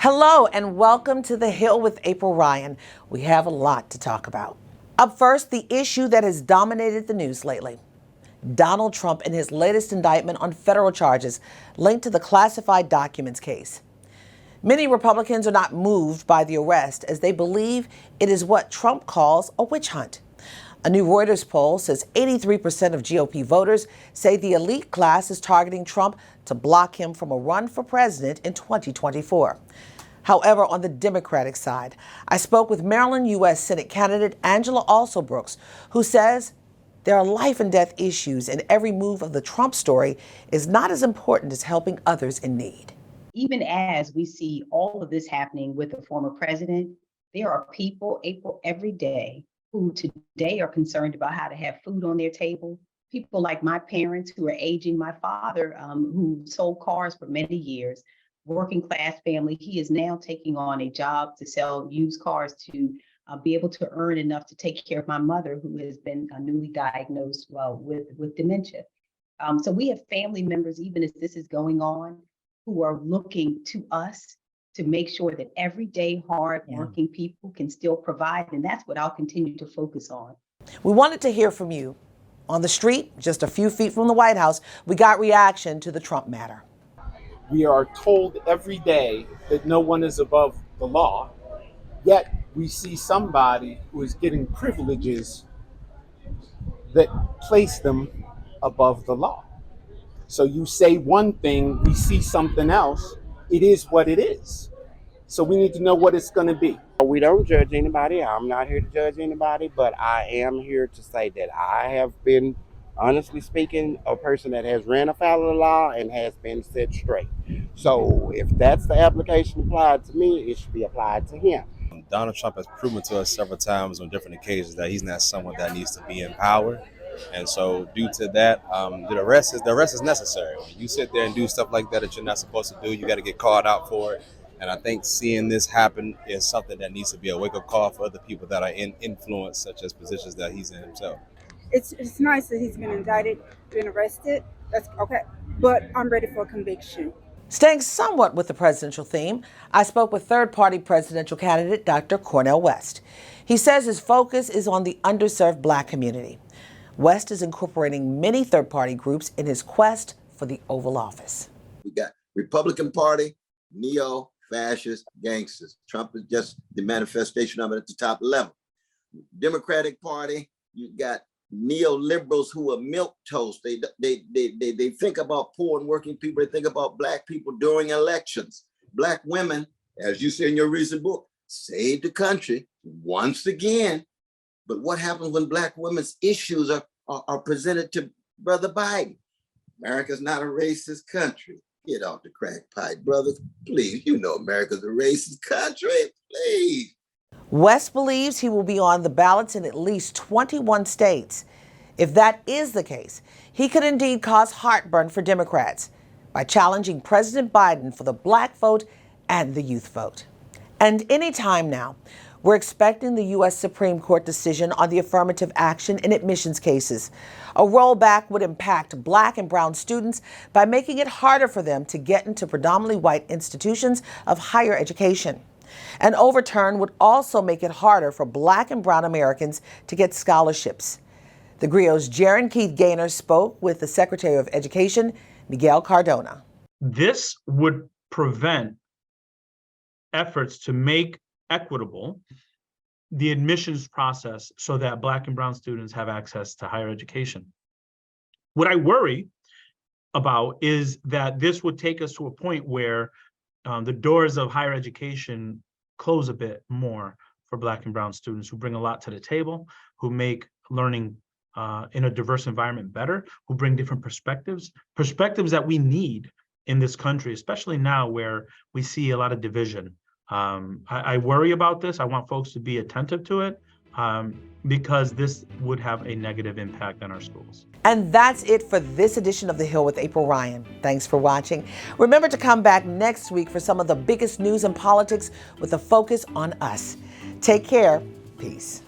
Hello and welcome to The Hill with April Ryan. We have a lot to talk about. Up first, the issue that has dominated the news lately. Donald Trump and his latest indictment on federal charges linked to the classified documents case. Many Republicans are not moved by the arrest as they believe it is what Trump calls a witch hunt. A new Reuters poll says 83% of GOP voters say the elite class is targeting Trump to block him from a run for president in 2024. However, on the Democratic side, I spoke with Maryland U.S. Senate candidate Angela Alsobrooks, who says there are life and death issues and every move of the Trump story is not as important as helping others in need. Even as we see all of this happening with the former president, there are people, April, every day who today are concerned about how to have food on their table. People like my parents who are aging, my father who sold cars for many years, working class family. He is now taking on a job to sell used cars to be able to earn enough to take care of my mother who has been newly diagnosed with dementia. So we have family members, even as this is going on, who are looking to us to make sure that everyday hard-working people can still provide. And that's what I'll continue to focus on. We wanted to hear from you. On the street, just a few feet from the White House, we got reaction to the Trump matter. We are told every day that no one is above the law, yet we see somebody who is getting privileges that place them above the law. So you say one thing, we see something else. It is what it is. So we need to know what it's going to be. We don't judge anybody. I'm not here to judge anybody, but I am here to say that I have been, honestly speaking, a person that has ran afoul of the law and has been set straight. So if that's the application applied to me, it should be applied to him. Donald Trump has proven to us several times on different occasions that he's not someone that needs to be in power. And so due to that, the arrest is necessary. When you sit there and do stuff like that you're not supposed to do, you got to get called out for it. And I think seeing this happen is something that needs to be a wake-up call for other people that are in influence, such as positions that he's in himself. It's nice that he's been indicted, been arrested. That's okay. But I'm ready for a conviction. Staying somewhat with the presidential theme, I spoke with third-party presidential candidate Dr. Cornel West. He says his focus is on the underserved Black community. West is incorporating many third-party groups in his quest for the Oval Office. We got Republican Party, neo-fascist gangsters. Trump is just the manifestation of it at the top level. Democratic Party, you got neoliberals who are milquetoast. They think about poor and working people. They think about Black people during elections. Black women, as you say in your recent book, saved the country once again. But what happens when Black women's issues are presented to Brother Biden? America's not a racist country. Get off the crack pipe, brother. Please, you know America's a racist country. Please. West believes he will be on the ballots in at least 21 states. If that is the case, he could indeed cause heartburn for Democrats by challenging President Biden for the Black vote and the youth vote. And any time now, we're expecting the U.S. Supreme Court decision on the affirmative action in admissions cases. A rollback would impact Black and brown students by making it harder for them to get into predominantly white institutions of higher education. An overturn would also make it harder for Black and brown Americans to get scholarships. theGrio's Jaron Keith Gaynor spoke with the Secretary of Education, Miguel Cardona. This would prevent efforts to make equitable the admissions process so that Black and brown students have access to higher education. What I worry about is that this would take us to a point where the doors of higher education close a bit more for Black and brown students who bring a lot to the table, who make learning in a diverse environment better, who bring different perspectives that we need in this country, especially now where we see a lot of division. I worry about this. I want folks to be attentive to it because this would have a negative impact on our schools. And that's it for this edition of The Hill with April Ryan. Thanks for watching. Remember to come back next week for some of the biggest news in politics with a focus on us. Take care. Peace.